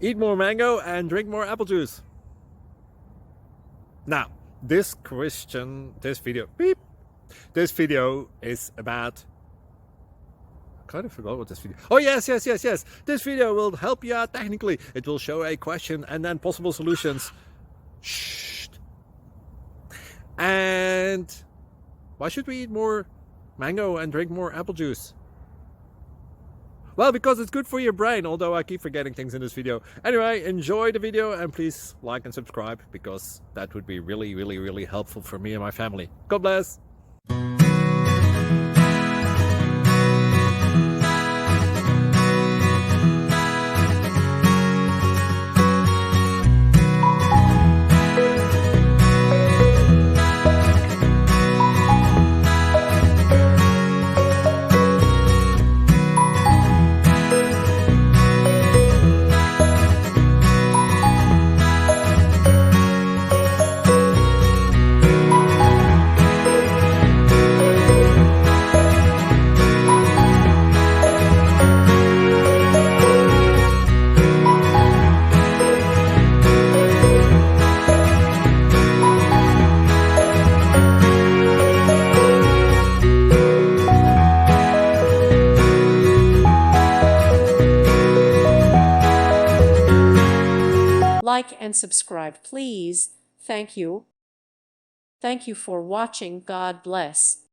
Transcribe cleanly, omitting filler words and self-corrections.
Eat more mango and drink more apple juice. Now, this video is about, I kind of forgot what this video. Oh, yes. This video will help you out technically. It will show a question and then possible solutions. Shh. And why should we eat more mango and drink more apple juice? Well, because it's good for your brain, although I keep forgetting things in this video. Anyway, enjoy the video and please like and subscribe, because that would be really helpful for me and my family. God bless! Like and subscribe, please. Thank you. Thank you for watching. God bless.